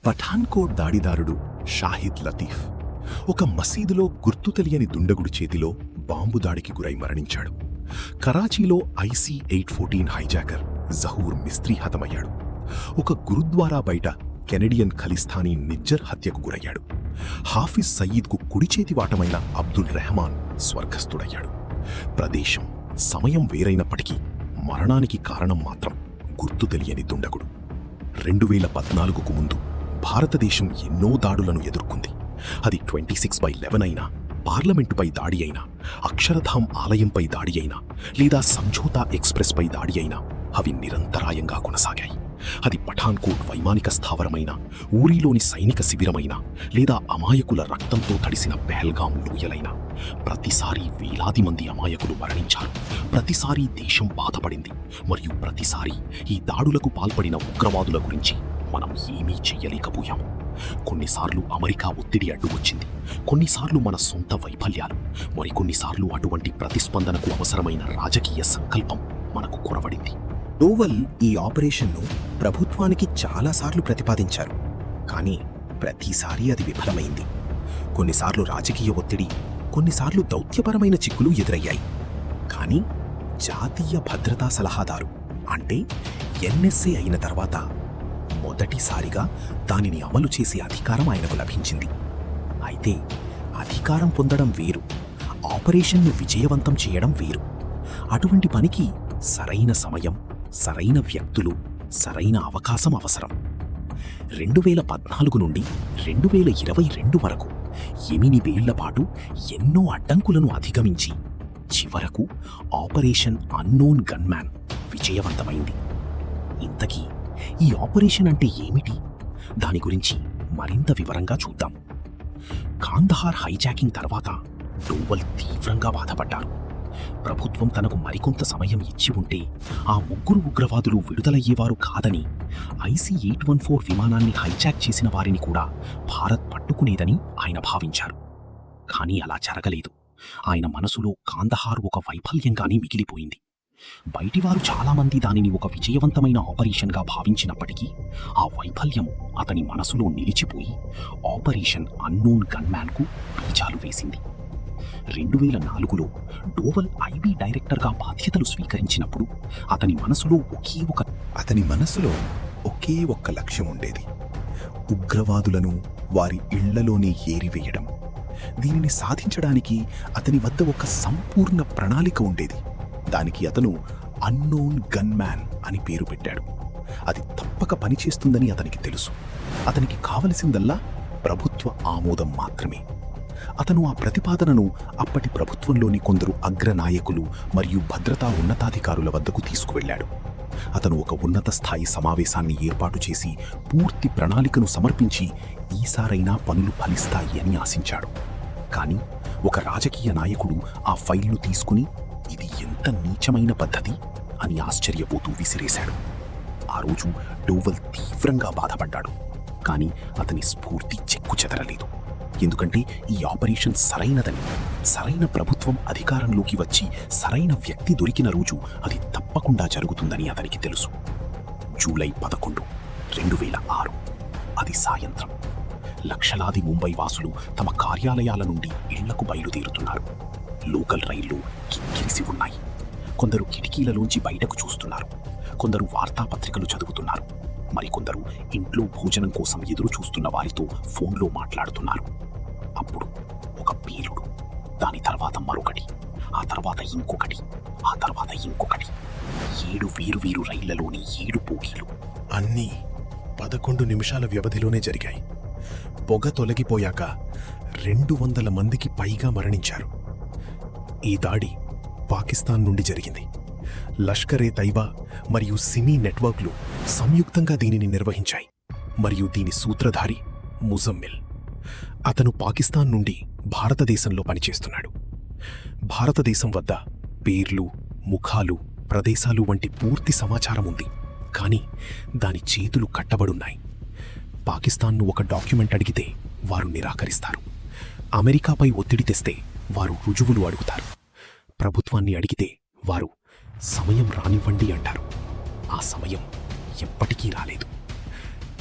పఠాన్కోట్ దాడిదారుడు షాహిద్ లతీఫ్ ఒక మసీదులో గుర్తు తెలియని దుండగుడి చేతిలో బాంబు దాడికి గురై మరణించాడు. కరాచీలో IC-814 హైజాకర్ జహూర్ మిస్త్రీ హతమయ్యాడు. ఒక గురుద్వారా బయట కెనడియన్ ఖలిస్తానీ నిజ్జర్ హత్యకు గురయ్యాడు. హాఫిజ్ సయీద్కు కుడిచేతి వాటమైన అబ్దుల్ రెహమాన్ స్వర్గస్థుడయ్యాడు. ప్రదేశం, సమయం వేరైనప్పటికీ మరణానికి కారణం మాత్రం గుర్తు తెలియని దుండగుడు. 2014కు ముందు భారతదేశం ఎన్నో దాడులను ఎదుర్కొంది. అది 26/11 అయినా, పార్లమెంటుపై దాడి అయినా, అక్షరధామ్ ఆలయంపై దాడి అయినా, లేదా సంఝోతా ఎక్స్ప్రెస్పై దాడి అయినా అవి నిరంతరాయంగా కొనసాగాయి. అది పఠాన్కోట్ వైమానిక స్థావరమైన, ఊరిలోని సైనిక శిబిరమైన, లేదా అమాయకుల రక్తంతో తడిసిన పెహల్గాం లోయలైన, ప్రతిసారి వేలాది మంది అమాయకులు మరణించారు. ప్రతిసారి దేశం బాధపడింది. మరియు ప్రతిసారి ఈ దాడులకు పాల్పడిన ఉగ్రవాదుల గురించి మనం ఏమీ చెయ్యలేకపోయాం. కొన్నిసార్లు అమెరికా ఒత్తిడి అడ్డువచ్చింది, కొన్నిసార్లు మన సొంత వైఫల్యాలు, మరికొన్నిసార్లు అటువంటి ప్రతిస్పందనకు అవసరమైన రాజకీయ సంకల్పం మనకు కొరవడింది. డోవల్ ఈ ఆపరేషన్ను ప్రభుత్వానికి చాలాసార్లు ప్రతిపాదించారు, కానీ ప్రతిసారీ అది విఫలమైంది. కొన్నిసార్లు రాజకీయ ఒత్తిడి, కొన్నిసార్లు దౌత్యపరమైన చిక్కులు ఎదురయ్యాయి. కానీ జాతీయ భద్రతా సలహాదారు అంటే NSA అయిన తర్వాత మొదటిసారిగా దానిని అమలు చేసే అధికారం ఆయనకు లభించింది. అయితే అధికారం పొందడం వేరు, ఆపరేషన్ను విజయవంతం చేయడం వేరు. అటువంటి పనికి సరైన సమయం, సరైన వ్యక్తులు, సరైన అవకాశం అవసరం. 2014 నుండి 2022 వరకు 8 ఏళ్ల పాటు ఎన్నో అడ్డంకులను అధిగమించి చివరకు ఆపరేషన్ అన్నోన్ గన్మ్యాన్ విజయవంతమైంది. ఇంతకీ ఈ ఆపరేషన్ అంటే ఏమిటి? దాని గురించి మరింత వివరంగా చూద్దాం. కాందహార్ హైజాకింగ్ తర్వాత డోవల్ తీవ్రంగా బాధపడ్డారు. ప్రభుత్వం తనకు మరికొంత సమయం ఇచ్చి ఉంటే ఆ 3 ఉగ్రవాదులు విడుదలయ్యేవారు కాదని, IC-814 విమానాన్ని హైజాక్ చేసిన వారిని కూడా భారత్ పట్టుకునేదని ఆయన భావించారు. కానీ అలా జరగలేదు. ఆయన మనసులో కాందహార్ ఒక వైఫల్యంగానే మిగిలిపోయింది. బయటివారు చాలామంది దానిని ఒక విజయవంతమైన ఆపరేషన్గా భావించినప్పటికీ ఆ వైఫల్యం అతని మనసులో నిలిచిపోయి ఆపరేషన్ అన్నోన్ గన్మ్యాన్కు బీజాలు వేసింది. 2004లో డోవల్ IB డైరెక్టర్గా బాధ్యతలు స్వీకరించినప్పుడు అతని మనసులో ఒకే ఒక్క లక్ష్యం ఉండేది: ఉగ్రవాదులను వారి ఇళ్లలోనే ఏరివేయడం. దీనిని సాధించడానికి అతని వద్ద ఒక సంపూర్ణ ప్రణాళిక ఉండేది. దానికి అతను అన్నోన్ గన్మ్యాన్ అని పేరు పెట్టాడు. అది తప్పక పనిచేస్తుందని అతనికి తెలుసు. అతనికి కావలసిందల్లా ప్రభుత్వ ఆమోదం మాత్రమే. అతను ఆ ప్రతిపాదనను అప్పటి ప్రభుత్వంలోని కొందరు అగ్రనాయకులు మరియు భద్రతా ఉన్నతాధికారుల వద్దకు తీసుకువెళ్లాడు. అతను ఒక ఉన్నత స్థాయి సమావేశాన్ని ఏర్పాటు చేసి పూర్తి ప్రణాళికను సమర్పించి ఈసారైనా పనులు ఫలిస్తాయి అని ఆశించాడు. కానీ ఒక రాజకీయ నాయకుడు ఆ ఫైల్ను తీసుకుని ఇది ఎంత నీచమైన పద్ధతి అని ఆశ్చర్యపోతూ విసిరేశాడు. ఆ రోజు డోవల్ తీవ్రంగా బాధపడ్డాడు. కానీ అతని స్ఫూర్తి చెక్కుచెదరలేదు. ఎందుకంటే ఈ ఆపరేషన్ సరైనదని, సరైన ప్రభుత్వం అధికారంలోకి వచ్చి సరైన వ్యక్తి దొరికిన రోజు అది తప్పకుండా జరుగుతుందని అతనికి తెలుసు. జూలై 11, 2006 అది సాయంత్రం. లక్షలాది ముంబై వాసులు తమ కార్యాలయాల నుండి ఇళ్లకు బయలుదేరుతున్నారు. లోకల్ రైళ్లు కిక్కిరిసి ఉన్నాయి. కొందరు కిటికీలలోంచి బయటకు చూస్తున్నారు, కొందరు వార్తాపత్రికలు చదువుతున్నారు, మరికొందరు ఇంట్లో భోజనం కోసం ఎదురు చూస్తున్న వారితో ఫోన్లో మాట్లాడుతున్నారు. అప్పుడు ఒక పేలుడు, దాని తర్వాత మరొకటి, ఆ తర్వాత ఇంకొకటి, ఆ తర్వాత ఇంకొకటి. 7 వేరువేరు రైళ్లలోని 7 బోగీలు. అన్నీ 11 నిమిషాల వ్యవధిలోనే జరిగాయి. పొగ తొలగిపోయాక 200 మందికి పైగా మరణించారు. ఈ దాడి పాకిస్తాన్ నుండి జరిగింది. లష్కర్-ఏ-తైబా మరియు సిమీ నెట్వర్క్లు సంయుక్తంగా దీనిని నిర్వహించాయి. మరియు దీని సూత్రధారి ముజమ్మిల్. అతను పాకిస్తాన్ నుండి భారతదేశంలో పనిచేస్తున్నాడు. భారతదేశం వద్ద పేర్లు, ముఖాలు, ప్రదేశాలు వంటి పూర్తి సమాచారం ఉంది. కానీ దాని చేతులు కట్టబడున్నాయి. పాకిస్తాన్ను ఒక డాక్యుమెంట్ అడిగితే వారు నిరాకరిస్తారు. అమెరికాపై ఒత్తిడి తెస్తే వారు రుజువులు అడుగుతారు. ప్రభుత్వాన్ని అడిగితే వారు సమయం రానివ్వండి అంటారు. ఆ సమయం ఎప్పటికీ రాలేదు.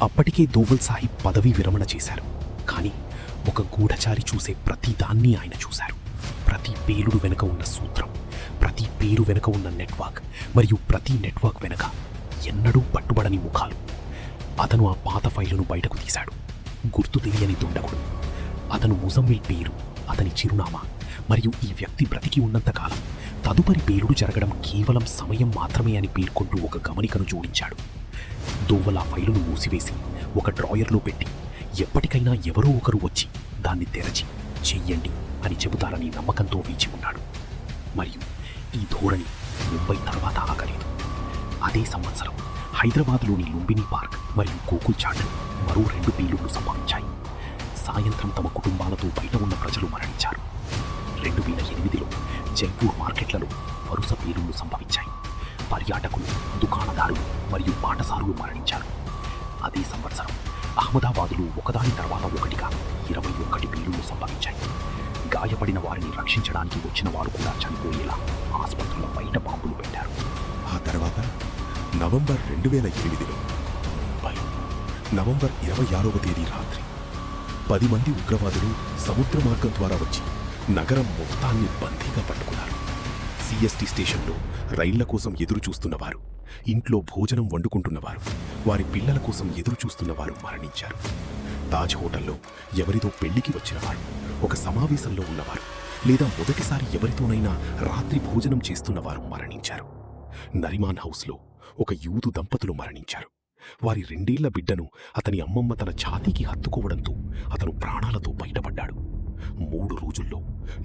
అప్పటికే దోవల్ సాహిబ్ పదవీ విరమణ చేశారు. కానీ ఒక గూఢచారి చూసే ప్రతి దాన్ని ఆయన చూశారు. ప్రతి పేలుడు వెనుక ఉన్న సూత్రం, ప్రతి పేరు వెనుక ఉన్న నెట్వర్క్, మరియు ప్రతి నెట్వర్క్ వెనుక ఎన్నడూ పట్టుబడని ముఖాలు. అతను ఆ పాత ఫైలును బయటకు తీశాడు. గుర్తు తెలియని దుండగుడు. అతను ముజమ్మిల్ పేరు, అతని చిరునామా మరియు ఈ వ్యక్తి బ్రతికి ఉన్నంతకాలం తదుపరి పేలుడు జరగడం కేవలం సమయం మాత్రమే అని పేర్కొంటూ ఒక గమనికను జోడించాడు. దోవల్ ఆ ఫైలును మూసివేసి ఒక డ్రాయర్లో పెట్టి ఎప్పటికైనా ఎవరో ఒకరు వచ్చి దాన్ని తెరచి చెయ్యండి అని చెబుతారని నమ్మకంతో వేచి ఉన్నాడు. మరియు ఈ ధోరణి ముంబై తర్వాత ఆగలేదు. అదే సంవత్సరం హైదరాబాద్లోని లుంబిని పార్క్ మరియు గోకుల్ చాట్ మరో 2 పేలుళ్లు సంభవించాయి. సాయంత్రం తమ కుటుంబాలతో బయట ఉన్న ప్రజలు మరణించారు. 2008లో జైపూర్ మార్కెట్లలో వరుస పేలుళ్లు సంభవించాయి. పర్యాటకులు, దుకాణదారులు మరియు బాటసారులు మరణించారు. అదే సంవత్సరం అహ్మదాబాదులో ఒకదాని తర్వాత ఒకటిగా 21 పేలుళ్లు సంభవించాయి. గాయపడిన వారిని రక్షించడానికి వచ్చిన వారు కూడా చనిపోయేలా ఆసుపత్రుల బయట బాంబులు పెట్టారు. ఆ తర్వాత నవంబర్ 2008లో ముంబై, నవంబర్ 26వ తేదీ రాత్రి 10 మంది ఉగ్రవాదులు సముద్ర మార్గం ద్వారా వచ్చి నగరం మొత్తాన్ని బందీగా పట్టుకున్నారు. సిఎస్టీ స్టేషన్లో రైళ్ల కోసం ఎదురు చూస్తున్నవారు, ఇంట్లో భోజనం వండుకుంటున్నవారు, వారి పిల్లల కోసం ఎదురు చూస్తున్నవారు మరణించారు. తాజ్ హోటల్లో ఎవరితో పెళ్లికి వచ్చినవారు, ఒక సమావేశంలో ఉన్నవారు, లేదా మొదటిసారి ఎవరితోనైనా రాత్రి భోజనం చేస్తున్నవారు మరణించారు. నరిమాన్ హౌస్లో ఒక యూదు దంపతులు మరణించారు. వారి 2 ఏళ్ల బిడ్డను అతని అమ్మమ్మ తన ఛాతీకి హత్తుకోవడంతో అతను ప్రాణాలతో బయటపడ్డాడు. 3 రోజుల్లో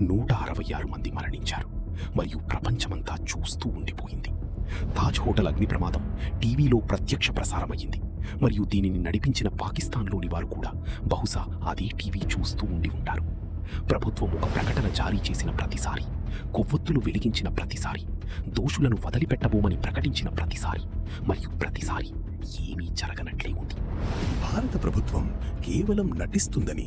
166 మంది మరణించారు మరియు ప్రపంచమంతా చూస్తూ ఉండిపోయింది. తాజ్ హోటల్ అగ్ని ప్రమాదం టీవీలో ప్రత్యక్ష ప్రసారమయ్యింది మరియు దీనిని నడిపించిన పాకిస్తాన్లోని వారు కూడా బహుశా అదే టీవీ చూస్తూ ఉండి ఉంటారు. ప్రభుత్వం ఒక ప్రకటన జారీ చేసిన ప్రతిసారి, కొవ్వొత్తులు వెలిగించిన ప్రతిసారి, దోషులను వదిలిపెట్టబోమని ప్రకటించిన ప్రతిసారి మరియు ప్రతిసారి ఏమీ జరగనట్లే ఉంది. భారత ప్రభుత్వం కేవలం నటిస్తుందని,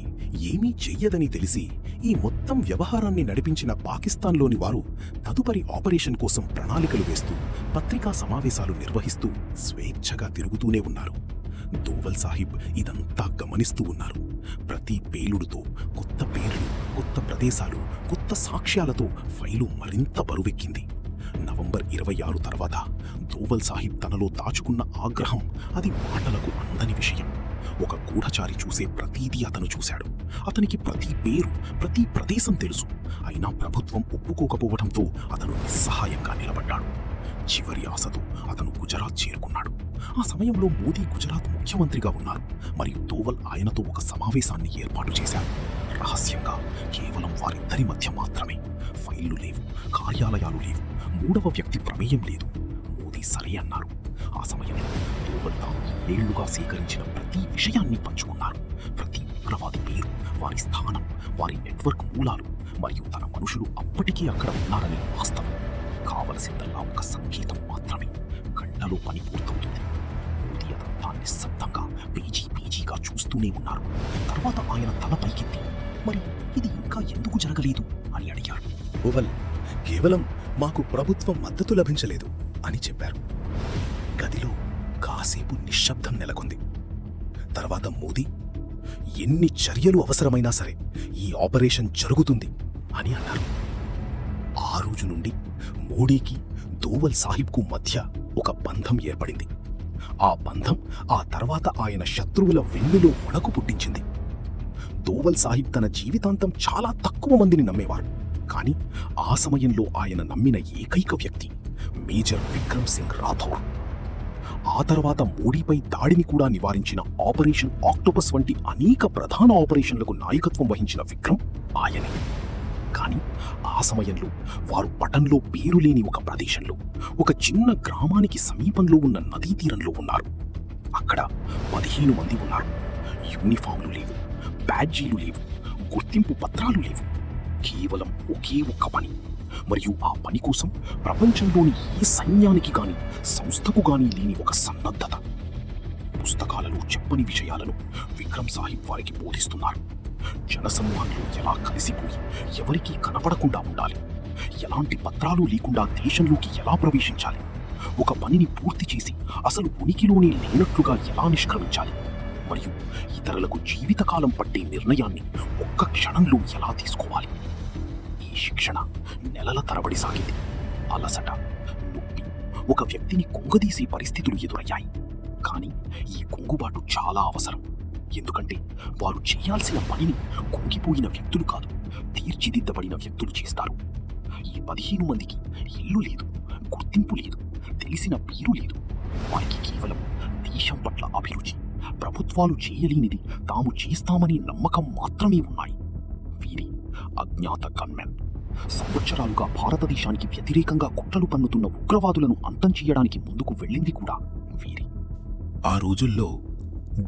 ఏమీ చెయ్యదని తెలిసి ఈ మొత్తం వ్యవహారాన్ని నడిపించిన పాకిస్తాన్లోని వారు తదుపరి ఆపరేషన్ కోసం ప్రణాళికలు వేస్తూ, పత్రికా సమావేశాలు నిర్వహిస్తూ స్వేచ్ఛగా తిరుగుతూనే ఉన్నారు. దోవల్ సాహిబ్ ఇదంతా గమనిస్తూ ఉన్నారు. ప్రతి పేలుడుతో కొత్త పేర్లు, కొత్త ప్రదేశాలు, కొత్త సాక్ష్యాలతో ఫైలు మరింత బరువెక్కింది. నవంబర్ 26 తర్వాత దోవల్ సాహిబ్ తనలో దాచుకున్న ఆగ్రహం అది మాటలకు అందని విషయం. ఒక గూఢచారి చూసే ప్రతీదీ అతను చూశాడు. అతనికి ప్రతి పేరు, ప్రతి ప్రదేశం తెలుసు. అయినా ప్రభుత్వం ఒప్పుకోకపోవడంతో అతను నిస్సహాయంగా నిలబడ్డాడు. చివరి ఆశతో అతను గుజరాత్ చేరుకున్నాడు. ఆ సమయంలో మోదీ గుజరాత్ ముఖ్యమంత్రిగా ఉన్నారు మరియు దోవల్ ఆయనతో ఒక సమావేశాన్ని ఏర్పాటు చేశారు. రహస్యంగా, కేవలం వారిద్దరి మధ్య మాత్రమే. ఫైళ్లు లేవు, కార్యాలయాలు లేవు, 3వ వ్యక్తి ప్రమేయం లేదు. మోదీ సరే అన్నారు. ఆ సమయంలో దోవల్ తాను ఏళ్లుగా సేకరించిన ప్రతి విషయాన్ని పంచుకున్నారు. ప్రతి ఉగ్రవాది పేరు, వారి స్థానం, వారి నెట్వర్క్ మూలాలు మరియు తన మనుషులు అప్పటికీ అక్కడ ఉన్నారనే వాస్తవం. కావలసిందల్లా ఒక సంకేతం మాత్రమే. గంటలో పని పూర్తవుతుంది. మోదీ అదంతా నిశ్శబ్దంగా పేజీగా చూస్తూనే ఉన్నారు. తర్వాత ఆయన తల పైకెత్తి, మరి ఇది ఇంకా ఎందుకు జరగలేదు అని అడిగారు. దోవల్, కేవలం మాకు ప్రభుత్వం మద్దతు లభించలేదు అని చెప్పారు. గదిలో కాసేపు నిశ్శబ్దం నెలకొంది. తర్వాత మోదీ, ఎన్ని చర్యలు అవసరమైనా సరే ఈ ఆపరేషన్ జరుగుతుంది అని అన్నారు. ఆ రోజు నుండి మోడీకి దోవల్ సాహిబ్కు మధ్య ఒక బంధం ఏర్పడింది. ఆ బంధం ఆ తర్వాత ఆయన శత్రువుల వెన్నులో వణకు పుట్టించింది. దోవల్ సాహిబ్ తన జీవితాంతం చాలా తక్కువ మందిని నమ్మేవారు. కానీ ఆ సమయంలో ఆయన నమ్మిన ఏకైక వ్యక్తి మేజర్ విక్రమ్ సింగ్ రాథోర్. ఆ తర్వాత మోడీపై దాడిని కూడా నివారించిన ఆపరేషన్ ఆక్టోపస్ వంటి అనేక ప్రధాన ఆపరేషన్లకు నాయకత్వం వహించిన విక్రమ్ ఆయనే. కానీ ఆ సమయంలో వారు పటంలో పేరు లేని ఒక ప్రదేశంలో, ఒక చిన్న గ్రామానికి సమీపంలో ఉన్న నదీ తీరంలో ఉన్నారు. అక్కడ 15 మంది ఉన్నారు. యూనిఫామ్లు లేవు, బ్యాడ్జీలు లేవు, గుర్తింపు పత్రాలు లేవు. కేవలం ఒకే ఒక్క పని, మరియు ఆ పని కోసం ప్రపంచంలోని ఏ సైన్యానికి గాని సంస్థకు గాని లేని ఒక సన్నద్ధత. పుస్తకాలలో చెప్పని విషయాలను విక్రమ్ సాహిబ్ వారికి బోధిస్తున్నారు. జనసమూహంలో ఎలా కలిసిపోయి ఎవరికీ కనపడకుండా ఉండాలి, ఎలాంటి పత్రాలు లేకుండా దేశంలోకి ఎలా ప్రవేశించాలి, ఒక పనిని పూర్తి చేసి అసలు ఉనికిలోనే లేనట్లుగా ఎలా నిష్క్రమించాలి, మరియు ఇతరులకు జీవితకాలం పట్టే నిర్ణయాన్ని ఒక్క క్షణంలో ఎలా తీసుకోవాలి. ఈ శిక్షణ నెలల తరబడి సాగింది. అలసట, నొప్పి, ఒక వ్యక్తిని కుంగదీసే పరిస్థితులు ఎదురయ్యాయి. కానీ ఈ కుంగుబాటు చాలా అవసరం. ఎందుకంటే వారు చేయాల్సిన పనిని కుంగిపోయిన వ్యక్తులు కాదు, తీర్చిదిద్దబడిన వ్యక్తులు చేస్తారు. ఈ 15 మందికి ఇల్లు లేదు, గుర్తింపు లేదు, తెలిసిన పేరు లేదు. వారికి కేవలం దేశం పట్ల అభిరుచి, ప్రభుత్వాలు చేయలేనిది తాము చేస్తామని నమ్మకం మాత్రమే ఉన్నాయి. వీరి అజ్ఞాత గన్మెన్ సంవత్సరాలుగా భారతదేశానికి వ్యతిరేకంగా కుట్రలు పన్నుతున్న ఉగ్రవాదులను అంతం చేయడానికి ముందుకు వెళ్ళింది కూడా వీరి. ఆ రోజుల్లో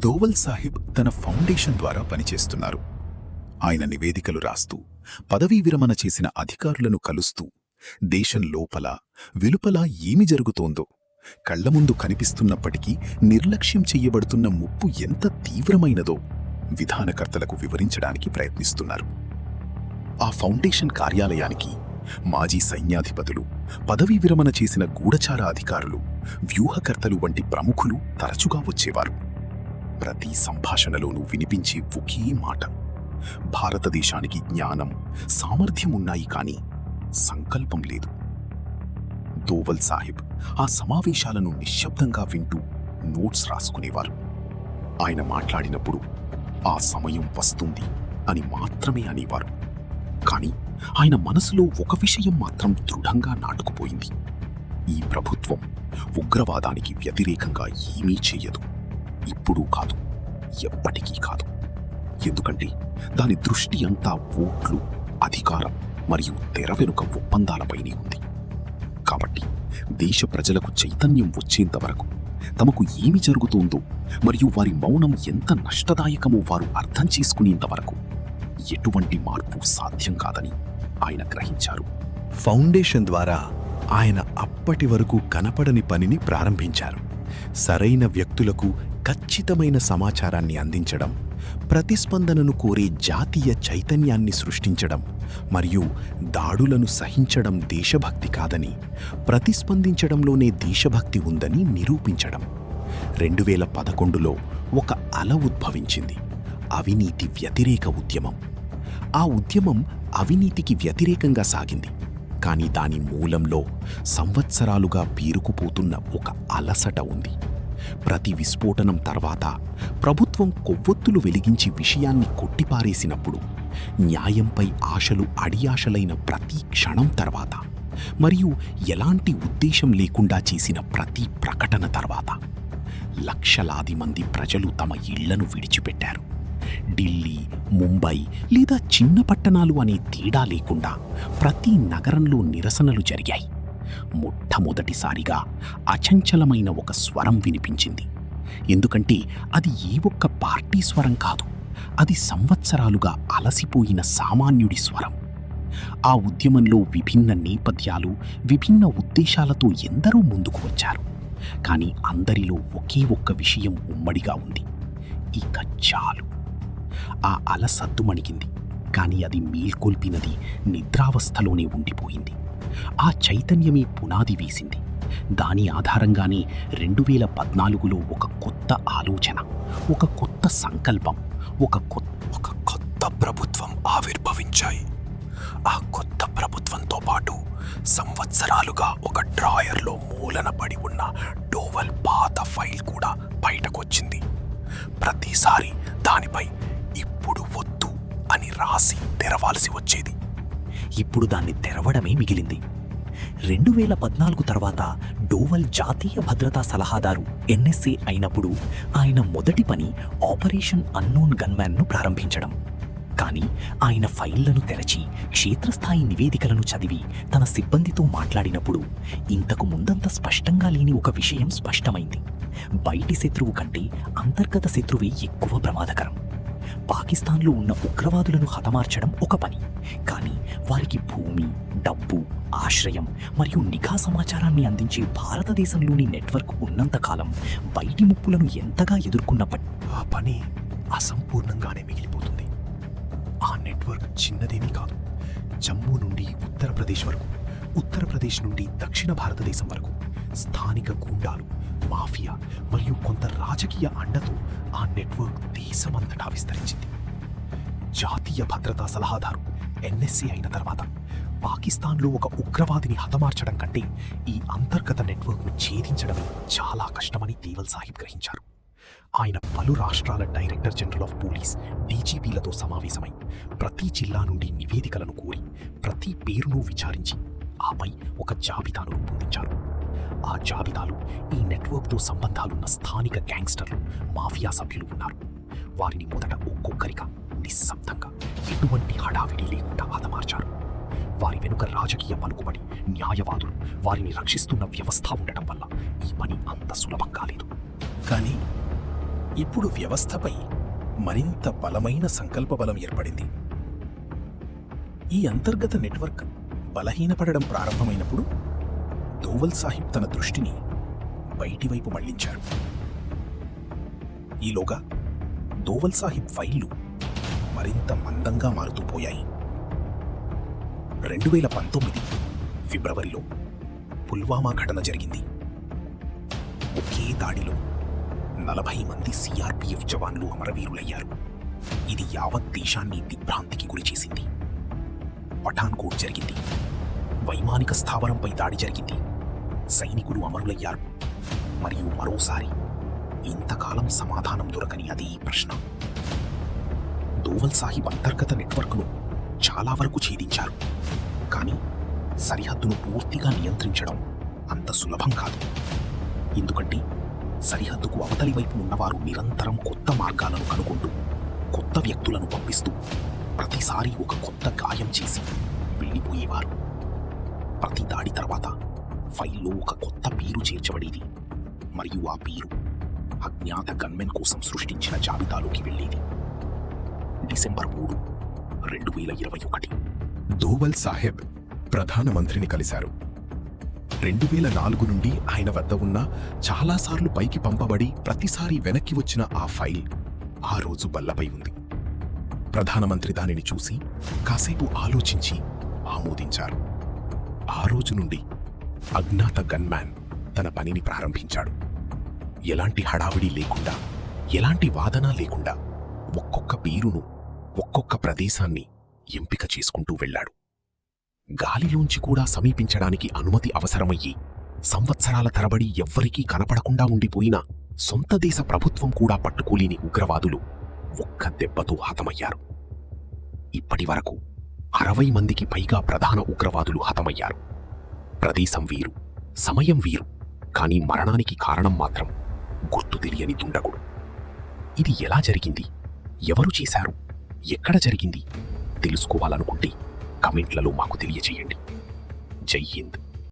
దోవల్ సాహిబ్ తన ఫౌండేషన్ ద్వారా పనిచేస్తున్నారు. ఆయన నివేదికలు రాస్తూ, పదవీ విరమణ చేసిన అధికారులను కలుస్తూ, దేశం లోపల వెలుపల ఏమి జరుగుతోందో, కళ్ల ముందు కనిపిస్తున్నప్పటికీ నిర్లక్ష్యం చెయ్యబడుతున్న ముప్పు ఎంత తీవ్రమైనదో విధానకర్తలకు వివరించడానికి ప్రయత్నిస్తున్నారు. ఆ ఫౌండేషన్ కార్యాలయానికి మాజీ సైన్యాధిపతులు, పదవీ విరమణ చేసిన గూఢచార అధికారులు, వ్యూహకర్తలు వంటి ప్రముఖులు తరచుగా వచ్చేవారు. ప్రతి సంభాషణలోనూ వినిపించే ఒకే మాట: భారతదేశానికి జ్ఞానం, సామర్థ్యం ఉన్నాయి, కానీ సంకల్పం లేదు. దోవల్ సాహిబ్ ఆ సమావేశాలను నిశ్శబ్దంగా వింటూ నోట్స్ రాసుకునేవారు. ఆయన మాట్లాడినప్పుడు ఆ సమయం వస్తుంది అని మాత్రమే అనేవారు. కానీ ఆయన మనసులో ఒక విషయం మాత్రం దృఢంగా నాటుకుపోయింది: ఈ ప్రభుత్వం ఉగ్రవాదానికి వ్యతిరేకంగా ఏమీ చెయ్యదు. ఇప్పుడు కాదు, ఎప్పటికీ కాదు. ఎందుకంటే దాని దృష్టి అంతా ఓట్లు, అధికారం మరియు తెర వెనుక ఒప్పందాలపైనే ఉంది. కాబట్టి దేశ ప్రజలకు చైతన్యం వచ్చేంత వరకు, తమకు ఏమి జరుగుతోందో మరియు వారి మౌనం ఎంత నష్టదాయకమో వారు అర్థం చేసుకునేంత వరకు ఎటువంటి మార్పు సాధ్యం కాదని ఆయన గ్రహించారు. ఫౌండేషన్ ద్వారా ఆయన అప్పటి వరకు కనపడని పనిని ప్రారంభించారు. సరైన వ్యక్తులకు ఖచ్చితమైన సమాచారాన్ని అందించడం, ప్రతిస్పందనను కోరే జాతీయ చైతన్యాన్ని సృష్టించడం మరియు దాడులను సహించడం దేశభక్తి కాదని, ప్రతిస్పందించడంలోనే దేశభక్తి ఉందని నిరూపించడం. 2011లో ఒక అల ఉద్భవించింది: అవినీతి వ్యతిరేక ఉద్యమం. ఆ ఉద్యమం అవినీతికి వ్యతిరేకంగా సాగింది, కానీ దాని మూలంలో సంవత్సరాలుగా పేరుకుపోతున్న ఒక అలసట ఉంది. ప్రతి విస్ఫోటనం తర్వాత ప్రభుత్వం కొవ్వొత్తులు వెలిగించి విషయాన్ని కొట్టిపారేసినప్పుడు, న్యాయంపై ఆశలు అడియాశలైన ప్రతి క్షణం తర్వాత, మరియు ఎలాంటి ఉద్దేశం లేకుండా చేసిన ప్రతి ప్రకటన తర్వాత, లక్షలాది మంది ప్రజలు తమ ఇళ్లను విడిచిపెట్టారు. ఢిల్లీ, ముంబై లేదా చిన్న పట్టణాలు అనే తేడా లేకుండా ప్రతి నగరంలో నిరసనలు జరిగాయి. మొట్టమొదటిసారిగా అచంచలమైన ఒక స్వరం వినిపించింది. ఎందుకంటే అది ఏ ఒక్క పార్టీ స్వరం కాదు, అది సంవత్సరాలుగా అలసిపోయిన సామాన్యుడి స్వరం. ఆ ఉద్యమంలో విభిన్న నేపథ్యాలు, విభిన్న ఉద్దేశాలతో ఎందరో ముందుకు వచ్చారు. కానీ అందరిలో ఒకే ఒక్క విషయం ఉమ్మడిగా ఉంది: ఇక చాలు. ఆ అల సద్దుమణిగింది, కానీ అది మేల్కొల్పినది నిద్రావస్థలోనే ఉండిపోయింది. ఆ చైతన్యమే పునాది వేసింది. దాని ఆధారంగానే 2014లో ఒక కొత్త ఆలోచన, ఒక కొత్త సంకల్పం, ఒక కొత్త ప్రభుత్వం ఆవిర్భవించాయి. ఆ కొత్త ప్రభుత్వంతో పాటు సంవత్సరాలుగా ఒక డ్రాయర్లో మూలన పడి ఉన్న డోవల్ పాత ఫైల్ కూడా బయటకొచ్చింది. ప్రతిసారి దానిపై ఇప్పుడు వద్దు అని రాసి తెరవాల్సి వచ్చేది. ఇప్పుడు దాన్ని తెరవడమే మిగిలింది. 2014 తర్వాత డోవల్ జాతీయ భద్రతా సలహాదారు NSA అయినప్పుడు ఆయన మొదటి పని ఆపరేషన్ అన్నోన్ గన్మ్యాన్ను ప్రారంభించడం. కానీ ఆయన ఫైళ్లను తెరచి క్షేత్రస్థాయి నివేదికలను చదివి తన సిబ్బందితో మాట్లాడినప్పుడు ఇంతకు ముందంత స్పష్టంగా లేని ఒక విషయం స్పష్టమైంది: బయటి శత్రువు కంటే అంతర్గత శత్రువే ఎక్కువ ప్రమాదకరం. పాకిస్తాన్లో ఉన్న ఉగ్రవాదులను హతమార్చడం ఒక పని, కానీ వారికి భూమి, డబ్బు, ఆశ్రయం మరియు నిఘా సమాచారాన్ని అందించే భారతదేశంలోని నెట్వర్క్ ఉన్నంతకాలం బయటి ముప్పులను ఎంతగా ఎదుర్కొన్నప్పటి ఆ పని అసంపూర్ణంగానే మిగిలిపోతుంది. ఆ నెట్వర్క్ చిన్నదేమీ కాదు. జమ్మూ నుండి ఉత్తరప్రదేశ్ వరకు, ఉత్తరప్రదేశ్ నుండి దక్షిణ భారతదేశం వరకు స్థానిక గూండాలు, మాఫియా మరియు కొంత రాజకీయ అండతో ఆ నెట్వర్క్ దేశమంతటా విస్తరించింది. జాతీయ భద్రతా సలహాదారు ఎన్ఎస్ఏ అయిన తర్వాత పాకిస్తాన్లో ఒక ఉగ్రవాదిని హతమార్చడం కంటే ఈ అంతర్గత నెట్వర్క్ను ఛేదించడం చాలా కష్టమని దేవల్ సాహిబ్ గ్రహించారు. ఆయన పలు రాష్ట్రాల డైరెక్టర్ జనరల్ ఆఫ్ పోలీస్ డీజీపీలతో సమావేశమై ప్రతి జిల్లా నుండి నివేదికలను కోరి ప్రతి పేరును విచారించి ఆపై ఒక జాబితాను రూపొందించారు. ఆ జాబితాలో ఈ నెట్వర్క్తో సంబంధాలున్న స్థానిక గ్యాంగ్స్టర్లు, మాఫియా సభ్యులు ఉన్నారు. వారిని మొదట ఒక్కొక్కరిగా నిశ్శబ్దంగా ఎటువంటి హడావిడి లేకుండా హతమార్చారు. వారి వెనుక రాజకీయ పలుకుబడి, న్యాయవాదులు, వారిని రక్షిస్తున్న వ్యవస్థ ఉండటం వల్ల ఈ పని అంత సులభం కాలేదు. కానీ ఇప్పుడు వ్యవస్థపై మరింత బలమైన సంకల్ప బలం ఏర్పడింది. ఈ అంతర్గత నెట్వర్క్ బలహీనపడడం ప్రారంభమైనప్పుడు దోవల్ సాహిబ్ తన దృష్టిని బయటివైపు మళ్లించారు. ఈలోగా దోవల్ సాహిబ్ ఫైళ్లు మరింత మందంగా మారుతూ పోయాయి. 2019 ఫిబ్రవరిలో పుల్వామా ఘటన జరిగింది. ఒకే దాడిలో 40 మంది సిఆర్పిఎఫ్ జవాన్లు అమరవీరులయ్యారు. ఇది యావత్ దేశాన్ని దిగ్భ్రాంతికి గురిచేసింది. పఠాన్కోట్ జరిగింది. వైమానిక స్థావరంపై దాడి జరిగింది. సైనికులు అమరులయ్యారు. మరియు మరోసారి ఇంతకాలం సమాధానం దొరకని అదే ప్రశ్న. దోవల్ సాహిబ్ అంతర్గత నెట్వర్క్ను చాలా వరకు ఛేదించారు. కానీ సరిహద్దును పూర్తిగా నియంత్రించడం అంత సులభం కాదు. ఎందుకంటే సరిహద్దుకు అవతలి వైపు ఉన్నవారు నిరంతరం కొత్త మార్గాలను కనుగొంటూ, కొత్త వ్యక్తులను పంపిస్తూ, ప్రతిసారి ఒక కొత్త గాయం చేసి వెళ్ళిపోయేవారు. ప్రతి దాడి తర్వాత ఫైల్లో ఒక కొత్త పేరు చేర్చబడేది మరియు ఆ పేరు అజ్ఞాత గన్మెన్ కోసం సృష్టించిన జాబితాలోకి వెళ్ళేది. డిసెంబర్ 3, 2021 దోవల్ సాహెబ్ ప్రధానమంత్రిని కలిశారు. 2004 నుండి ఆయన వద్ద ఉన్న చాలాసార్లు పైకి పంపబడి ప్రతిసారి వెనక్కి వచ్చిన ఆ ఫైల్ ఆ రోజు బల్లపై ఉంది. ప్రధానమంత్రి దానిని చూసి కాసేపు ఆలోచించి ఆమోదించారు. ఆ రోజు నుండి అజ్ఞాత గన్మ్యాన్ తన పనిని ప్రారంభించాడు. ఎలాంటి హడావిడి లేకుండా, ఎలాంటి వాదన లేకుండా ఒక్కొక్క పేరును, ఒక్కొక్క ప్రదేశాన్ని ఎంపిక చేసుకుంటూ వెళ్ళాడు. గాలిలోంచి కూడా సమీపించడానికి అనుమతి అవసరమయ్యి సంవత్సరాల తరబడి ఎవ్వరికీ కనపడకుండా ఉండిపోయిన సొంత దేశ ప్రభుత్వం కూడా పట్టుకోలేని ఉగ్రవాదులు ఒక్క దెబ్బతో హతమయ్యారు. ఇప్పటి వరకు 60 మందికి పైగా ప్రధాన ఉగ్రవాదులు హతమయ్యారు. ప్రదేశం వీరు, సమయం వీరు, కానీ మరణానికి కారణం మాత్రం గుర్తు తెలియని దుండగుడు. ఇది ఎలా జరిగింది, ఎవరు చేశారు, ఎక్కడ జరిగింది తెలుసుకోవాలనుకుంటే కమెంట్లలో మాకు తెలియజేయండి. జై హింద్.